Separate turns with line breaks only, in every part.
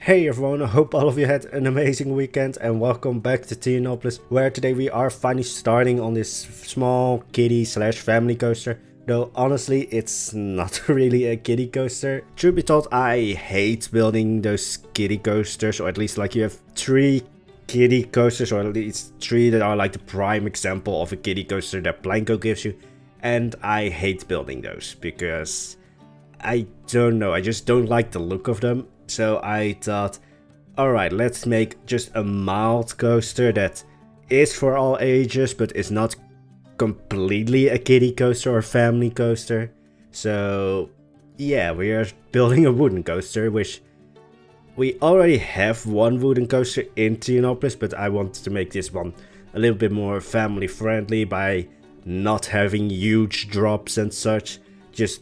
Hey everyone, I hope all of you had an amazing weekend and welcome back to Theonopolis, where today we are finally starting on this small kiddie slash family coaster. Though honestly, it's not really a kiddie coaster. Truth be told, I hate building those kiddie coasters, or at least like you have 3 kiddie coasters, or at least 3 that are like the prime example of a kiddie coaster that Planetcoaster gives you. And I hate building those because I don't know, I just don't like the look of them. So I thought, alright, let's make just a mild coaster that is for all ages, but is not completely a kiddie coaster or family coaster. So yeah, we are building a wooden coaster, which we already have one wooden coaster in Theonopolis, but I wanted to make this one a little bit more family friendly by not having huge drops and such. Just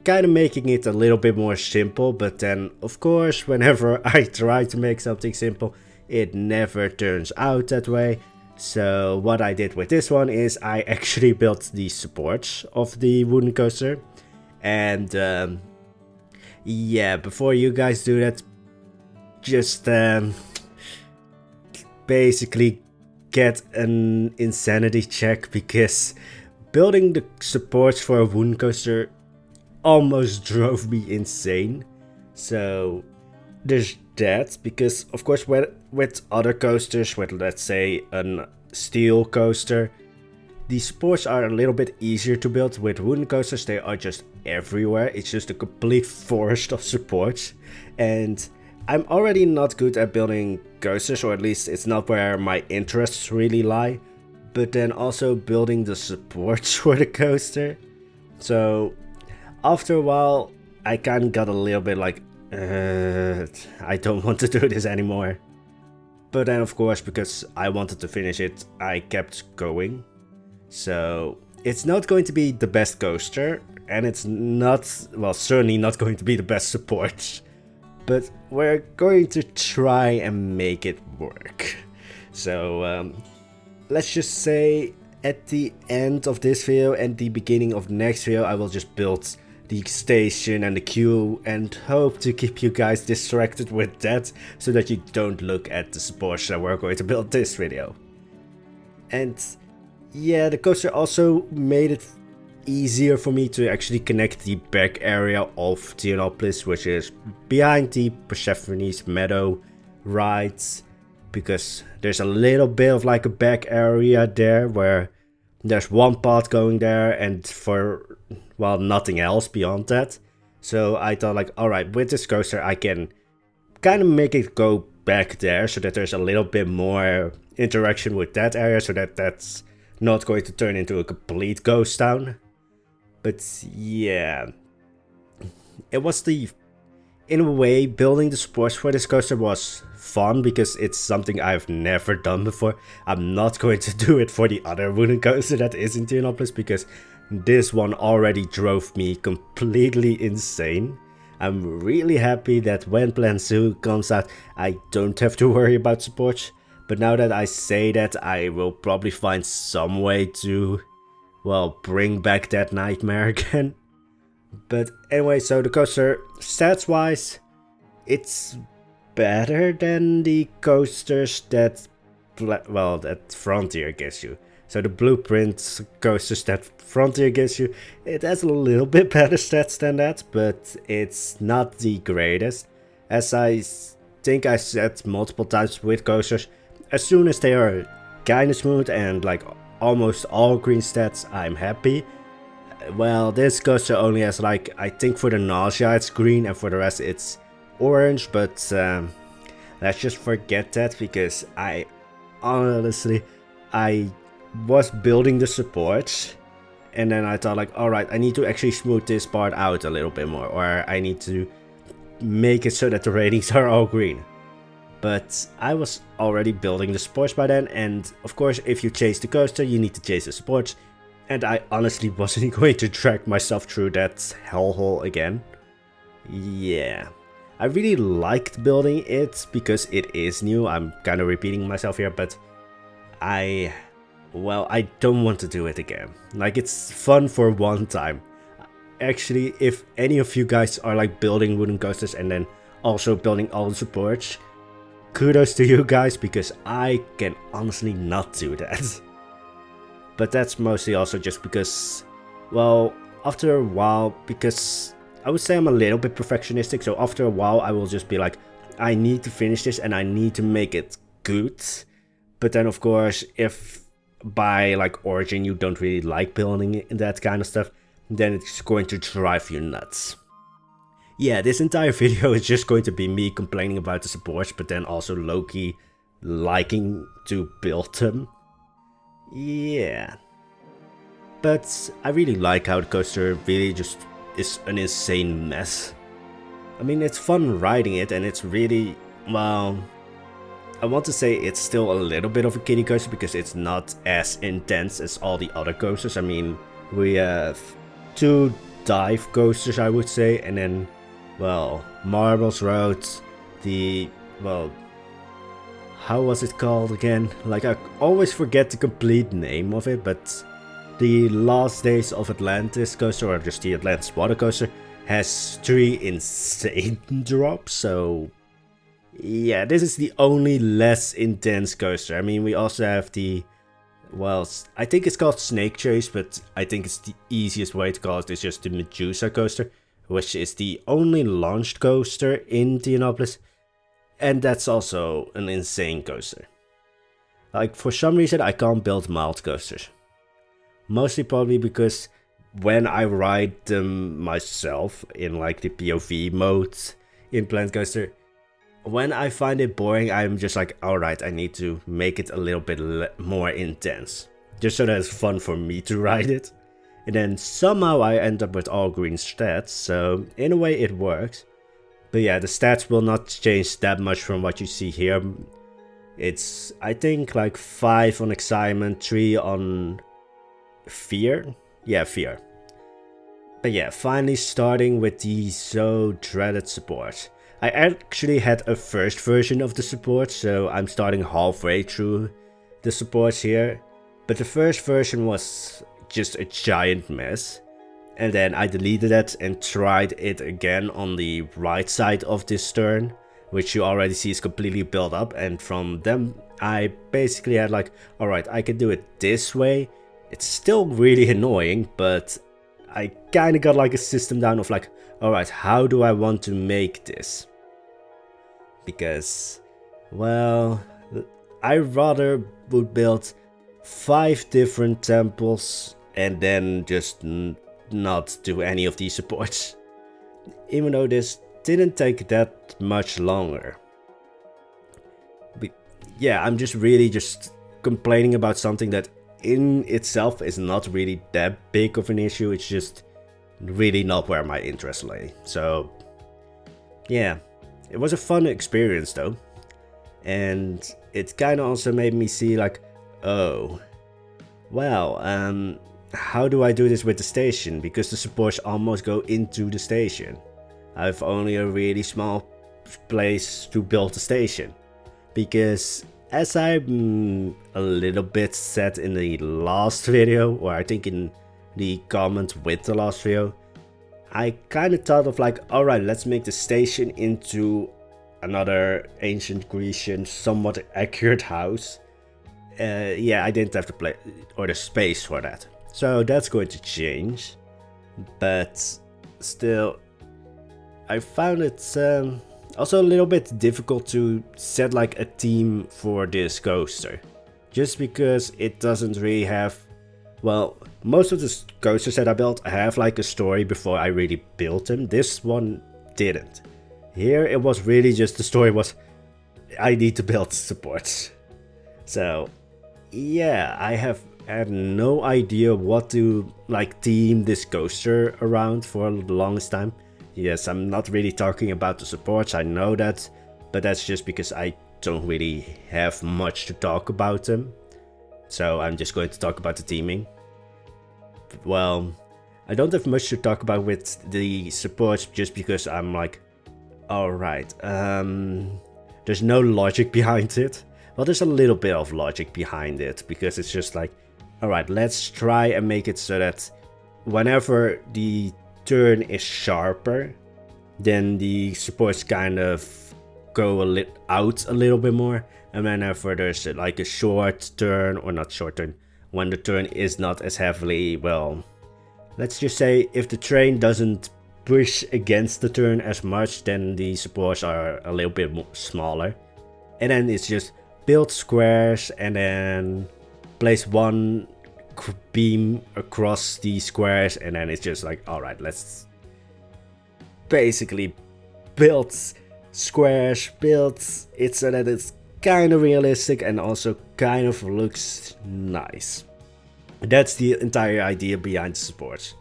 kind of making it a little bit more simple, but then of course whenever I try to make something simple it never turns out that way. So what I did with this one is I actually built the supports of the wooden coaster, and yeah, before you guys do that, just basically get an insanity check, because building the supports for a wooden coaster almost drove me insane. So there's that, because of course with other coasters, with let's say a steel coaster, the supports are a little bit easier to build. With wooden coasters they are just everywhere, it's just a complete forest of supports, and I'm already not good at building coasters, or at least it's not where my interests really lie, but then also building the supports for the coaster. So after a while, I kind of got a little bit like, I don't want to do this anymore. But then of course, because I wanted to finish it, I kept going. So it's not going to be the best coaster, and it's not, well, certainly not going to be the best support. But we're going to try and make it work. So let's just say at the end of this video and the beginning of next video, I will just build the station and the queue and hope to keep you guys distracted with that, so that you don't look at the supports that we're going to build this video. And yeah, the coaster also made it easier for me to actually connect the back area of Theonopolis, which is behind the Persephone's Meadow rides, because there's a little bit of like a back area there where there's one path going there, and for, well, nothing else beyond that. So I thought like, alright, with this coaster I can kind of make it go back there, so that there's a little bit more interaction with that area, so that that's not going to turn into a complete ghost town. But yeah, it was in a way, building the supports for this coaster was fun, because it's something I've never done before. I'm not going to do it for the other wooden coaster that is in Theonopolis, because this one already drove me completely insane. I'm really happy that when Plan 2 comes out, I don't have to worry about supports. But now that I say that, I will probably find some way to, well, bring back that nightmare again. But anyway, so the coaster, stats wise, it's better than the coasters that, well, that Frontier gives you. So the blueprint coasters that Frontier gives you, it has a little bit better stats than that, but it's not the greatest. As I think I said multiple times with coasters, as soon as they are kinda smooth and like almost all green stats, I'm happy. Well, this coaster only has like, I think for the nausea it's green, and for the rest it's orange, but let's just forget that, because I honestly, I was building the supports and then I thought like, alright, I need to actually smooth this part out a little bit more, or I need to make it so that the ratings are all green. But I was already building the supports by then, and of course if you chase the coaster you need to chase the supports, and I honestly wasn't going to drag myself through that hellhole again. Yeah, I really liked building it because it is new. I'm kind of repeating myself here, but I don't want to do it again. Like, it's fun for one time. Actually, if any of you guys are like building wooden coasters and then also building all the supports. Kudos to you guys, because I can honestly not do that. But that's mostly also just because, well, after a while, because I would say I'm a little bit perfectionistic, so after a while I will just be like, I need to finish this and I need to make it good. But then of course, if by like origin you don't really like building that kind of stuff, then it's going to drive you nuts. Yeah, this entire video is just going to be me complaining about the supports, but then also low-key liking to build them. Yeah. But I really like how the coaster really just is an insane mess. I mean, it's fun riding it, and it's really, well, I want to say it's still a little bit of a kiddie coaster because it's not as intense as all the other coasters. I mean, we have 2 dive coasters, I would say, and then, well, Marbles Road, well, how was it called again? Like, I always forget the complete name of it, but the Last Days of Atlantis coaster, or just the Atlantis water coaster, has 3 insane drops, so yeah, this is the only less intense coaster. I mean, we also have the, well, I think it's called Snake Chase, but I think it's the easiest way to call it is just the Medusa coaster, which is the only launched coaster in Theonopolis, and that's also an insane coaster. Like, for some reason I can't build mild coasters. Mostly probably because when I ride them myself in like the POV mode in Planetcoaster, when I find it boring, I'm just like, alright, I need to make it a little bit more intense. Just so that it's fun for me to ride it. And then somehow I end up with all green stats, so in a way it works. But yeah, the stats will not change that much from what you see here. It's, I think, like 5 on excitement, 3 on fear. Yeah, fear. But yeah, finally starting with the so dreaded support. I actually had a first version of the support, so I'm starting halfway through the supports here. But the first version was just a giant mess. And then I deleted it and tried it again on the right side of this turn, which you already see is completely built up. And from them, I basically had like, alright, I can do it this way. It's still really annoying, but I kinda got like a system down of like, alright, how do I want to make this? Because, well, I rather would build 5 different temples and then just not do any of these supports. Even though this didn't take that much longer. But yeah, I'm just really just complaining about something that in itself is not really that big of an issue. It's just really not where my interest lay. So yeah, it was a fun experience though. And it kind of also made me see like, oh, well, how do I do this with the station? Because the supports almost go into the station. I have only a really small place to build the station. Because as I'm a little bit said in the last video, or I think in the comment with the last video, I kind of thought of like, alright, let's make the station into another ancient Grecian, somewhat accurate house. Yeah, I didn't have the place or the space for that. So that's going to change. But still, I found it also a little bit difficult to set like a theme for this coaster. Just because it doesn't really have, well, most of the coasters that I built have like a story before I really built them. This one didn't. Here it was really just the story was, I need to build supports. So yeah, I have had no idea what to like theme this coaster around for the longest time. Yes, I'm not really talking about the supports, I know that, but that's just because I don't really have much to talk about them. So I'm just going to talk about the theming. Well, I don't have much to talk about with the supports just because I'm like, alright, there's no logic behind it. Well, there's a little bit of logic behind it, because it's just like, alright, let's try and make it so that whenever the turn is sharper, then the supports kind of go out a little bit more, and whenever there's like a short turn, or not short turn, when the turn is not as heavily, well, let's just say if the train doesn't push against the turn as much, then the supports are a little bit smaller. And then it's just build squares and then place one beam across the squares, and then it's just like, alright, let's basically build squares, build it so that it's kind of realistic and also kind of looks nice. That's the entire idea behind the supports.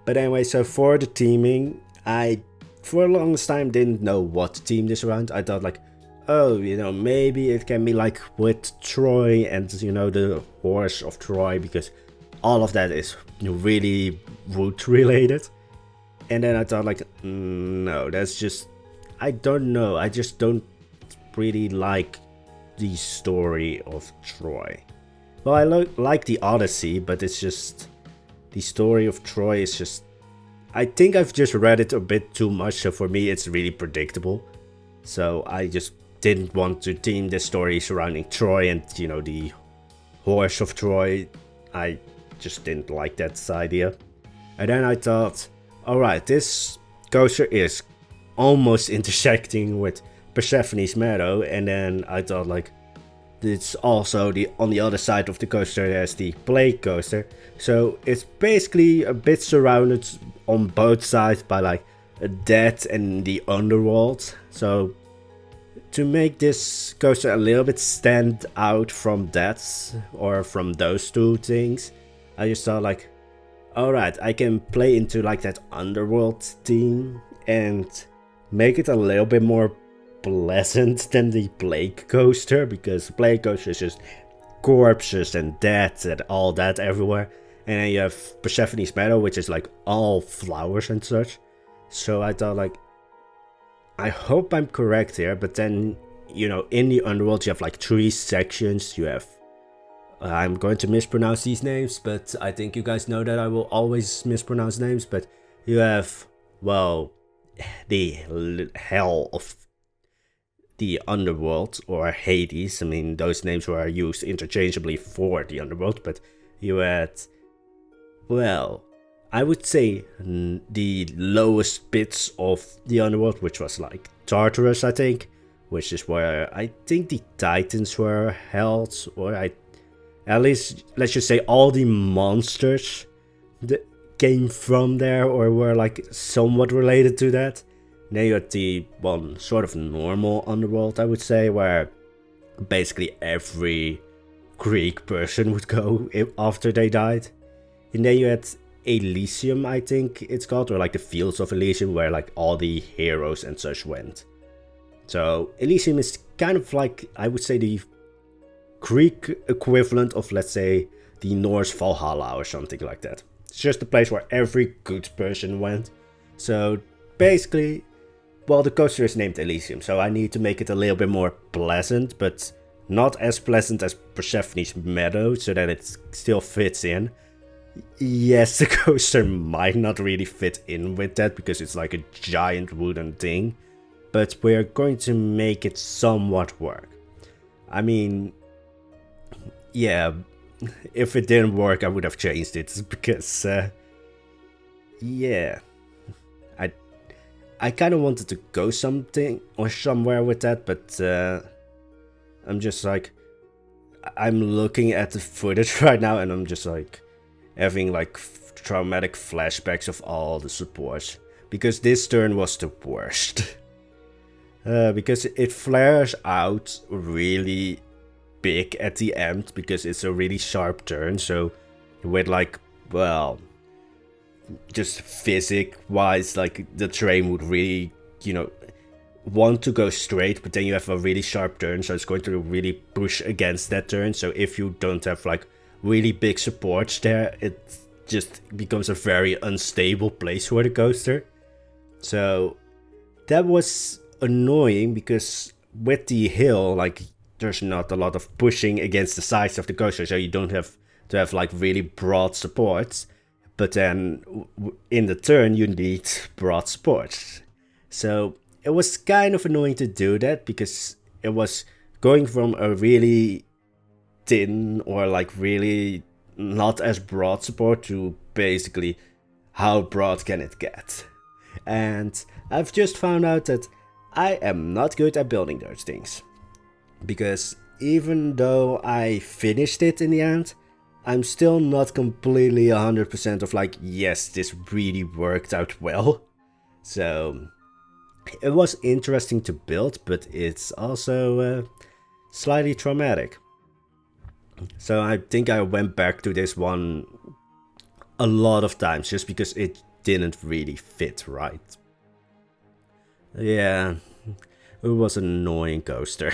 But anyway, so for the teaming, I for a long time didn't know what to team this around. I thought like, oh, you know, maybe it can be like with Troy and, you know, the horse of Troy, because all of that is really wood related. And then I thought like, no, that's just, I don't know, I just don't really like the story of Troy. Well, I like the Odyssey, but it's just, the story of Troy is just, I think I've just read it a bit too much, so for me it's really predictable. So I just didn't want to team the story surrounding Troy and, you know, the horse of Troy. I just didn't like that idea. And then I thought, alright, this coaster is almost intersecting with Persephone's Meadow, and then I thought like, it's also on the other side of the coaster there's the Planetcoaster, so it's basically a bit surrounded on both sides by like that and the underworld. So to make this coaster a little bit stand out from that, or from those two things, I just thought like, alright, I can play into like that underworld theme and make it a little bit more pleasant than the Plague Coaster, because the Plague Coaster is just corpses and death and all that everywhere, and then you have Persephone's Meadow, which is like all flowers and such. So I thought like, I hope I'm correct here, but then, you know, in the underworld you have like 3 sections. You have, I'm going to mispronounce these names, but I think you guys know that I will always mispronounce names, but you have, well, the hell of the underworld, or Hades. I mean, those names were used interchangeably for the underworld, but you had, well, I would say the lowest bits of the underworld, which was like Tartarus, I think, which is where I think the Titans were held, or at least, let's just say all the monsters that came from there, or were like somewhat related to that. Then you had the one sort of normal underworld, I would say, where basically every Greek person would go after they died. And then you had Elysium, I think it's called, or like the Fields of Elysium, where like all the heroes and such went. So Elysium is kind of like, I would say, the Greek equivalent of, let's say, the Norse Valhalla or something like that. It's just a place where every good person went. So basically, well, the coaster is named Elysium, so I need to make it a little bit more pleasant, but not as pleasant as Persephone's Meadow, so that it still fits in. Yes, the coaster might not really fit in with that, because it's like a giant wooden thing, but we're going to make it somewhat work. I mean, yeah, if it didn't work, I would have changed it, because, yeah, I kind of wanted to go something or somewhere with that, but I'm just like, I'm looking at the footage right now, and I'm just like having like traumatic flashbacks of all the supports, because this turn was the worst. Because it flares out really big at the end, because it's a really sharp turn, so with like, well, just physics wise, like the train would really, you know, want to go straight, but then you have a really sharp turn, so it's going to really push against that turn. So if you don't have like really big supports there, it just becomes a very unstable place for the coaster. So that was annoying, because with the hill, like, there's not a lot of pushing against the sides of the coaster, so you don't have to have like really broad supports. But then in the turn you need broad supports. So it was kind of annoying to do that because it was going from a really thin or like really not as broad support to basically how broad can it get. And I've just found out that I am not good at building those things. Because even though I finished it in the end, I'm still not completely 100% of like, yes, this really worked out well. So it was interesting to build, but it's also slightly traumatic. So I think I went back to this one a lot of times just because it didn't really fit right. Yeah, it was an annoying coaster.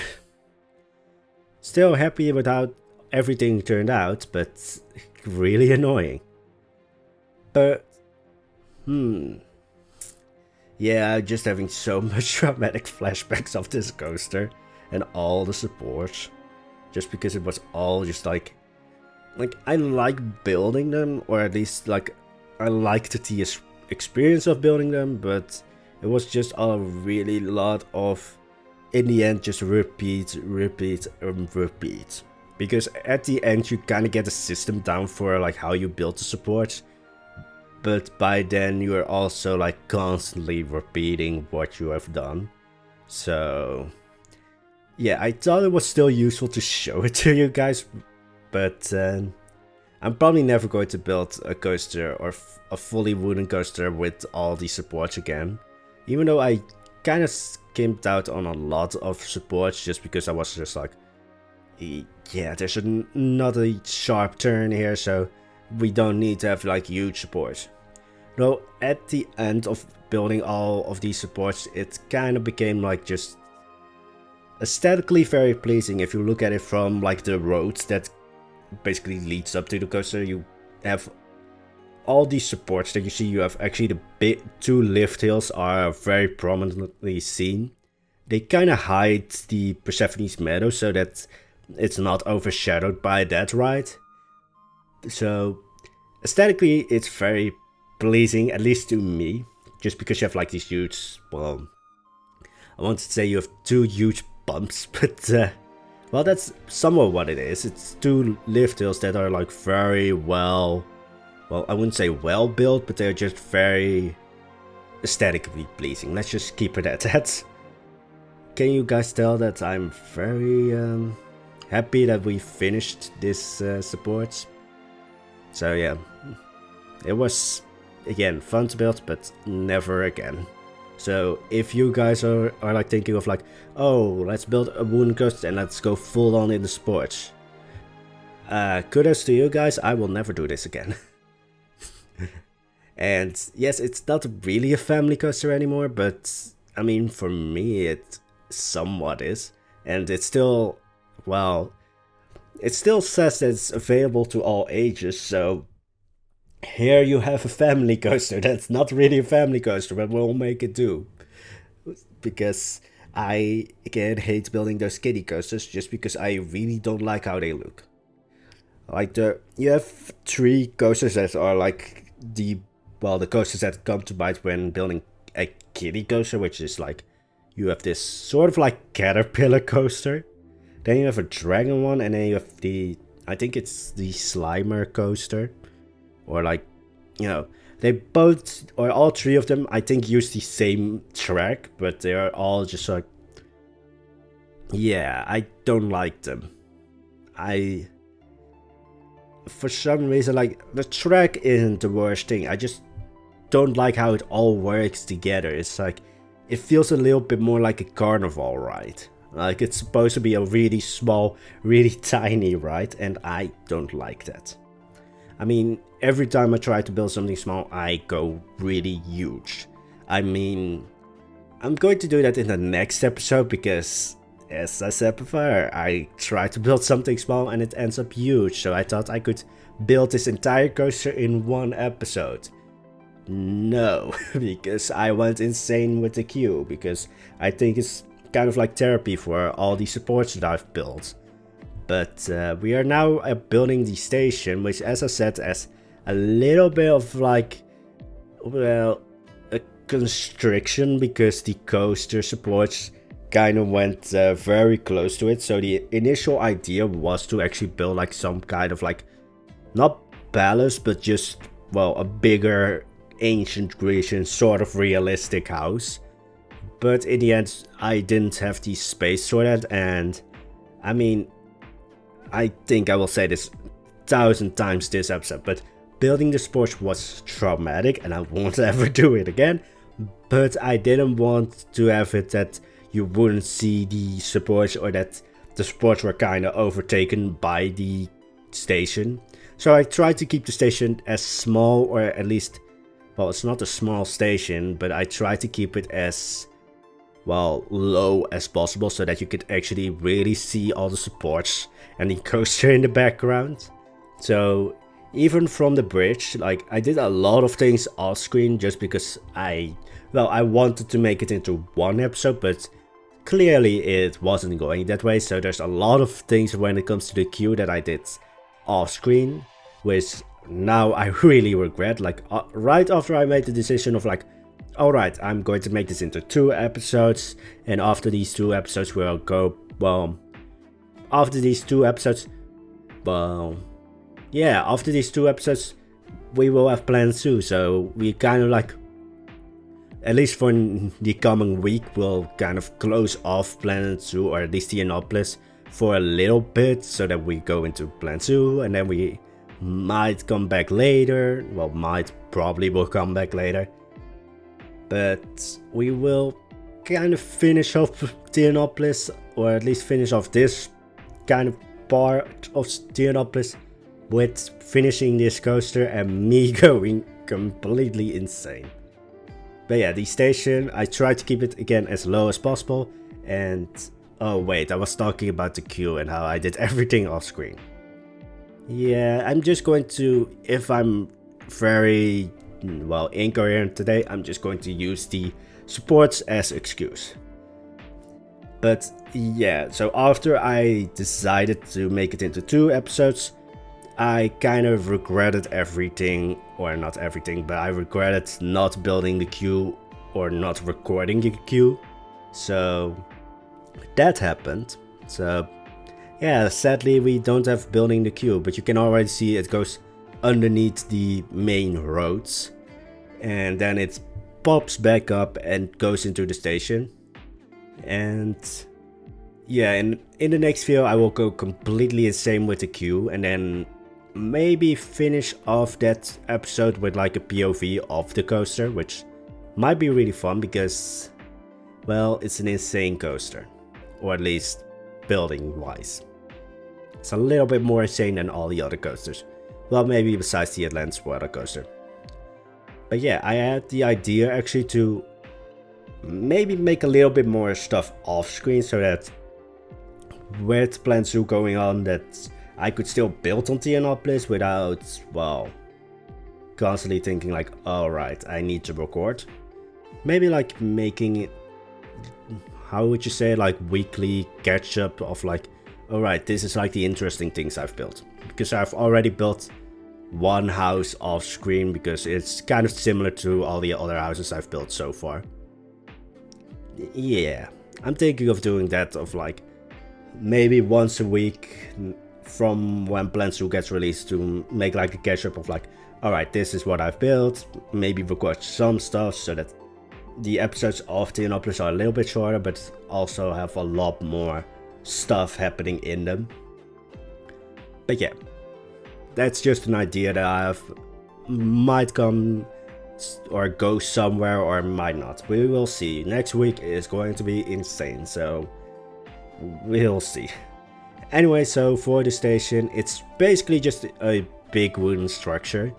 Still happy with how everything turned out, but really annoying. But, yeah, just having so much dramatic flashbacks of this coaster and all the supports. Just because it was all just like I like building them, or at least like I liked the experience of building them, but it was just a really lot of, in the end, just repeat. Because at the end you kind of get a system down for like how you build the support, but by then you're also like constantly repeating what you have done. So yeah, I thought it was still useful to show it to you guys, but I'm probably never going to build a coaster or a fully wooden coaster with all these supports again. Even though I kind of skimped out on a lot of supports just because I was just like, yeah, there's another sharp turn here, so we don't need to have like huge supports. Though at the end of building all of these supports, it kind of became like just aesthetically very pleasing. If you look at it from like the roads that basically leads up to the coaster, you have all these supports that you see. You have actually the two lift hills are very prominently seen. They kind of hide the Persephone's meadow so that it's not overshadowed by that ride. So aesthetically it's very pleasing, at least to me, just because you have like these huge, well, I wanted to say you have two huge bumps, but well, that's somewhat what it is. It's two lift hills that are like very well, I wouldn't say well built, but they're just very aesthetically pleasing. Let's just keep it at that. Can you guys tell that I'm very happy that we finished this support? So yeah, it was again fun to build, but never again. So if you guys are like thinking of like, oh, let's build a wooden coaster and let's go full on in the sports, kudos to you guys. I will never do this again. And yes, it's not really a family coaster anymore, but I mean, for me it somewhat is. And it's still, well, it still says that it's available to all ages, so here you have a family coaster that's not really a family coaster, but we'll make it do. Because I, again, hate building those kiddie coasters just because I really don't like how they look. Like you have three coasters that are like the coasters that come to mind when building a kiddie coaster, which is like, you have this sort of like caterpillar coaster. Then you have a dragon one, and then you have I think it's the Slimer coaster. Or like, you know, they both, or all three of them, I think use the same track, but they are all just like, yeah, I don't like them. For some reason, like, the track isn't the worst thing. I just don't like how it all works together. It's like, it feels a little bit more like a carnival ride. Like, it's supposed to be a really small, really tiny ride, and I don't like that. I mean, every time I try to build something small, I go really huge. I mean, I'm going to do that in the next episode because, as I said before, I try to build something small and it ends up huge. So I thought I could build this entire coaster in one episode. No, because I went insane with the queue, because I think it's kind of like therapy for all the supports that I've built. But we are now building the station, which, as I said, has a little bit of like, well, a constriction because the coaster supports kind of went very close to it. So the initial idea was to actually build like some kind of like, not palace, but just, well, a bigger ancient Grecian sort of realistic house. But in the end, I didn't have the space for that, and I mean, I think I will say this 1,000 times this episode, but building the sports was traumatic and I won't ever do it again. But I didn't want to have it that you wouldn't see the supports, or that the supports were kind of overtaken by the station. So I tried to keep the station as small, or at least, well, it's not a small station, but I tried to keep it as, well, low as possible so that you could actually really see all the supports and the coaster in the background. So even from the bridge, like, I did a lot of things off screen just because I wanted to make it into one episode, but clearly it wasn't going that way. So there's a lot of things when it comes to the queue that I did off screen, which now I really regret. Like, right after I made the decision of like, alright, I'm going to make this into 2 episodes, and after these 2 episodes we'll go, well, after these 2 episodes, well, yeah, after these 2 episodes we will have Planetcoaster, so we kind of like, at least for the coming week, we'll kind of close off Planetcoaster, or at least Theonopolis, for a little bit, so that we go into Planetcoaster, and then we might come back later, well, probably will come back later. But we will kind of finish off Theonopolis, or at least finish off this kind of part of Theonopolis with finishing this coaster and me going completely insane. But yeah, the station, I tried to keep it again as low as possible. And oh wait, I was talking about the queue and how I did everything off screen. Yeah, I'm just going to, if I'm very, well, incoherent today, I'm just going to use the supports as excuse. But yeah, so after I decided to make it into 2 episodes, I kind of regretted everything, or not everything, but I regretted not building the queue or not recording the queue. So that happened. So yeah, sadly we don't have building the queue, but you can already see it goes underneath the main roads, and then it pops back up and goes into the station. And yeah, in the next video I will go completely insane with the queue, and then maybe finish off that episode with like a POV of the coaster, which might be really fun because, well, it's an insane coaster, or at least building wise. It's a little bit more insane than all the other coasters. Well, maybe besides the Atlantis water coaster. But yeah, I had the idea actually to maybe make a little bit more stuff off screen, so that with Planetcoaster going on, that I could still build on Theonopolis without, well, constantly thinking like, alright, I need to record. Maybe like making it, how would you say, like weekly catch up of like, alright, this is like the interesting things I've built. Because I've already built one house off screen, because it's kind of similar to all the other houses I've built so far. Yeah, I'm thinking of doing that, of like maybe once a week from when Planetcoaster gets released, to make like a catch up of like, alright, this is what I've built, maybe record some stuff so that the episodes of Theonopolis are a little bit shorter, but also have a lot more stuff happening in them. But yeah, that's just an idea that I have, might come or go somewhere or might not. We will see. Next week is going to be insane, so we'll see. Anyway, so for the station, it's basically just a big wooden structure,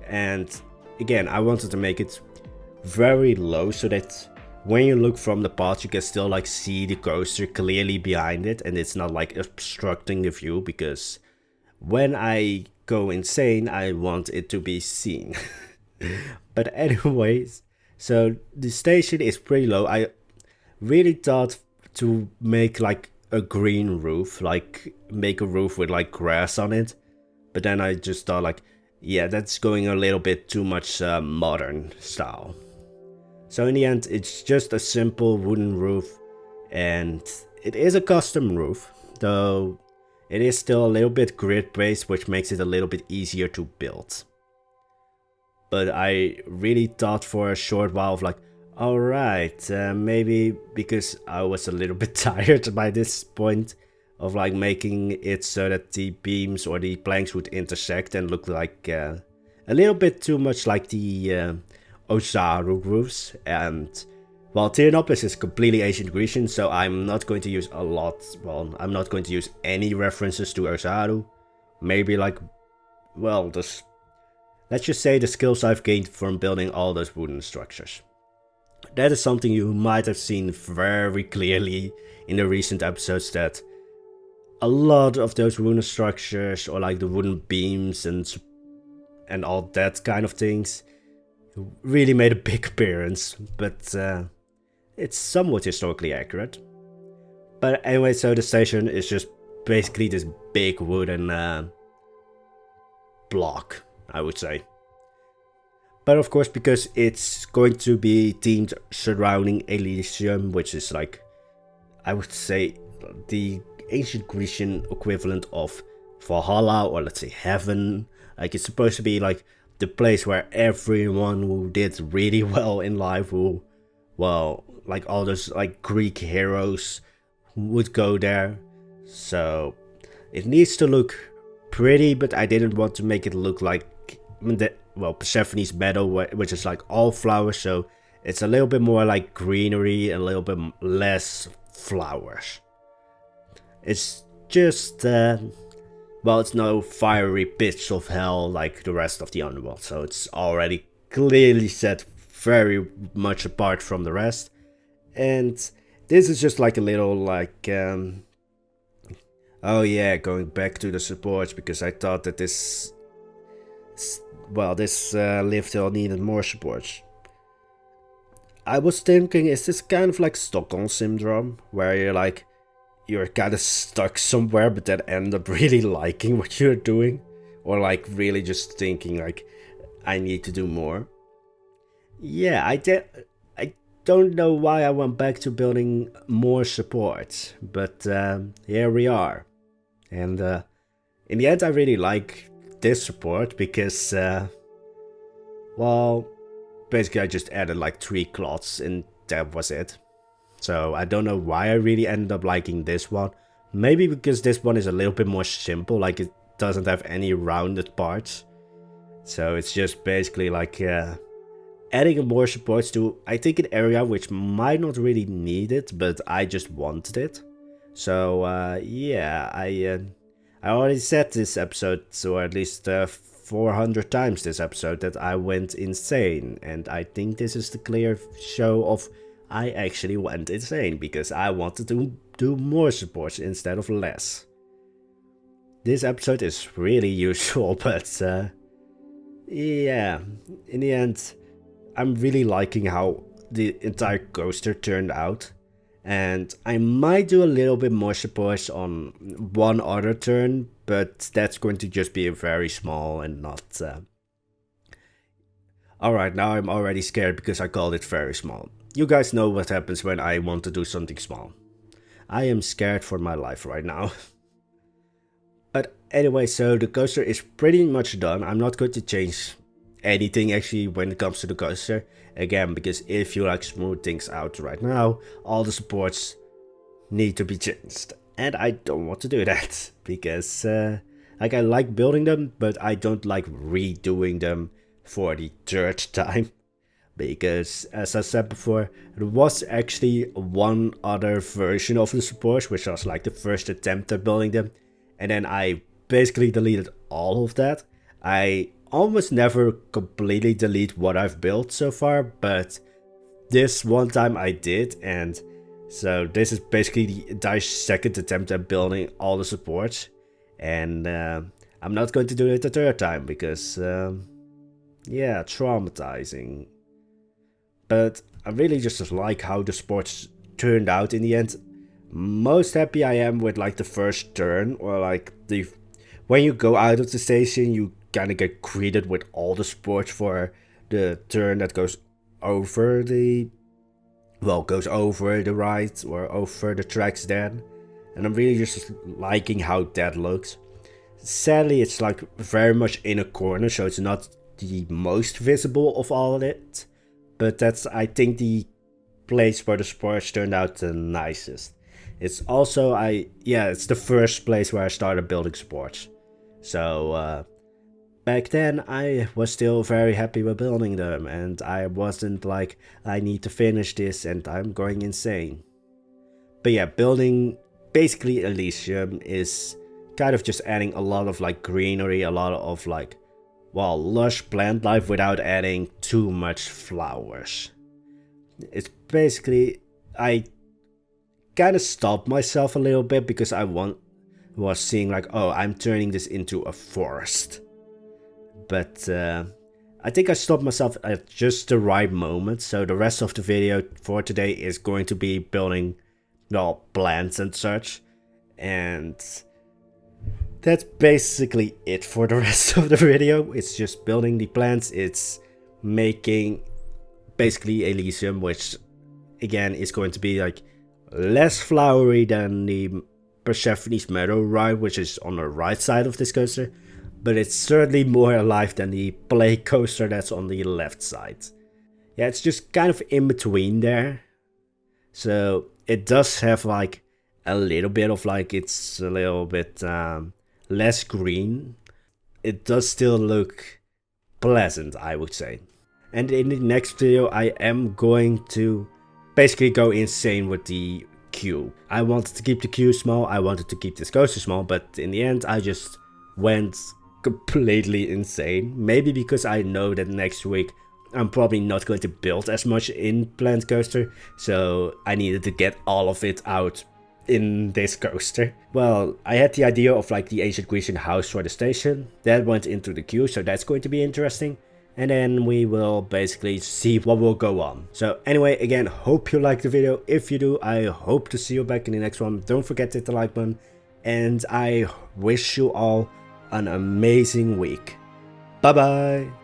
and again, I wanted to make it very low so that when you look from the path you can still like see the coaster clearly behind it, and it's not like obstructing the view, because when I go insane I want it to be seen. But anyways, so the station is pretty low. I really thought to make like a green roof, like make a roof with like grass on it, but then I just thought like, yeah, that's going a little bit too much modern style. So in the end, it's just a simple wooden roof, and it is a custom roof, though it is still a little bit grid-based, which makes it a little bit easier to build. But I really thought for a short while of like, alright, maybe because I was a little bit tired by this point of like making it so that the beams or the planks would intersect and look like a little bit too much like the Osaru roofs. And well, Theonopolis is completely ancient Grecian, so I'm not going to use a lot, well, I'm not going to use any references to Osaru. Maybe like, well, let's just say the skills I've gained from building all those wooden structures. That is something you might have seen very clearly in the recent episodes, that a lot of those wooden structures, or like the wooden beams and all that kind of things, really made a big appearance, but it's somewhat historically accurate. But anyway, so the station is just basically this big wooden block, I would say. But of course, because it's going to be themed surrounding Elysium, which is like, I would say, the ancient Grecian equivalent of Valhalla, or let's say heaven. Like, it's supposed to be like the place where everyone who did really well in life, who, well, like all those like Greek heroes would go there. So it needs to look pretty, but I didn't want to make it look like Persephone's meadow, which is like all flowers, so it's a little bit more like greenery and a little bit less flowers. It's just, well, it's no fiery pits of hell like the rest of the underworld, so it's already clearly set very much apart from the rest. And this is just like a little like, oh yeah, going back to the supports, because I thought that this lift hill needed more supports. I was thinking, is this kind of like Stockholm Syndrome, where you're kind of stuck somewhere but then end up really liking what you're doing? Or like really just thinking like, I need to do more? Yeah, I don't know why I went back to building more supports, but here we are. And in the end, I really like this support because, well, basically I just added like 3 cloths and that was it. So I don't know why I really ended up liking this one. Maybe because this one is a little bit more simple, like it doesn't have any rounded parts. So it's just basically like adding more supports to, I think, an area which might not really need it, but I just wanted it. So yeah, I already said this episode, or at least 400 times this episode, that I went insane. And I think this is the clear show of I actually went insane, because I wanted to do more supports instead of less. This episode is really usual, but yeah, in the end, I'm really liking how the entire coaster turned out. And I might do a little bit more supports on one other turn, but that's going to just be very small and not... Alright, now I'm already scared because I called it very small. You guys know what happens when I want to do something small. I am scared for my life right now. But anyway, so the coaster is pretty much done. I'm not going to change anything actually when it comes to the coaster. Again, because if you like smooth things out right now, all the supports need to be changed. And I don't want to do that, because like I like building them, but I don't like redoing them for the 3rd time. Because as I said before, there was actually one other version of the supports, which was like the first attempt at building them. And then I basically deleted all of that. I almost never completely delete what I've built so far, but this one time I did, and so this is basically the entire 2nd attempt at building all the supports. And I'm not going to do it the 3rd time, because yeah, traumatizing. But I really just like how the supports turned out in the end. Most happy I am with like the first turn, or like when you go out of the station, you kind of get greeted with all the supports for the turn that goes over the, well, goes over the ride or over the tracks then. And I'm really just liking how that looks. Sadly, it's like very much in a corner, so it's not the most visible of all of it. But that's, I think, the place where the sports turned out the nicest. It's also, it's the first place where I started building sports. So, back then I was still very happy with building them, and I wasn't like, I need to finish this and I'm going insane. But yeah, building basically Elysium is kind of just adding a lot of like greenery, a lot of like, well, lush plant life without adding too much flowers. It's basically, I kind of stopped myself a little bit because I was seeing like, oh, I'm turning this into a forest. But I think I stopped myself at just the right moment. So the rest of the video for today is going to be building, well, plants and such. And that's basically it for the rest of the video. It's just building the plants. It's making basically Elysium, which again is going to be like less flowery than the Persephone's Meadow ride, which is on the right side of this coaster. But it's certainly more alive than the play coaster that's on the left side. Yeah, it's just kind of in between there. So it does have like a little bit of like, it's a little bit less green. It does still look pleasant, I would say. And in the next video I am going to basically go insane with the queue. I wanted to keep the queue small, I wanted to keep this coaster small, but in the end I just went completely insane. Maybe because I know that next week I'm probably not going to build as much in Planetcoaster, so I needed to get all of it out in this coaster. Well, I had the idea of like the ancient Grecian house for the station. That went into the queue, so that's going to be interesting. And then we will basically see what will go on. So anyway, again, hope you liked the video. If you do, I hope to see you back in the next one. Don't forget to hit the like button. And I wish you all an amazing week. Bye bye.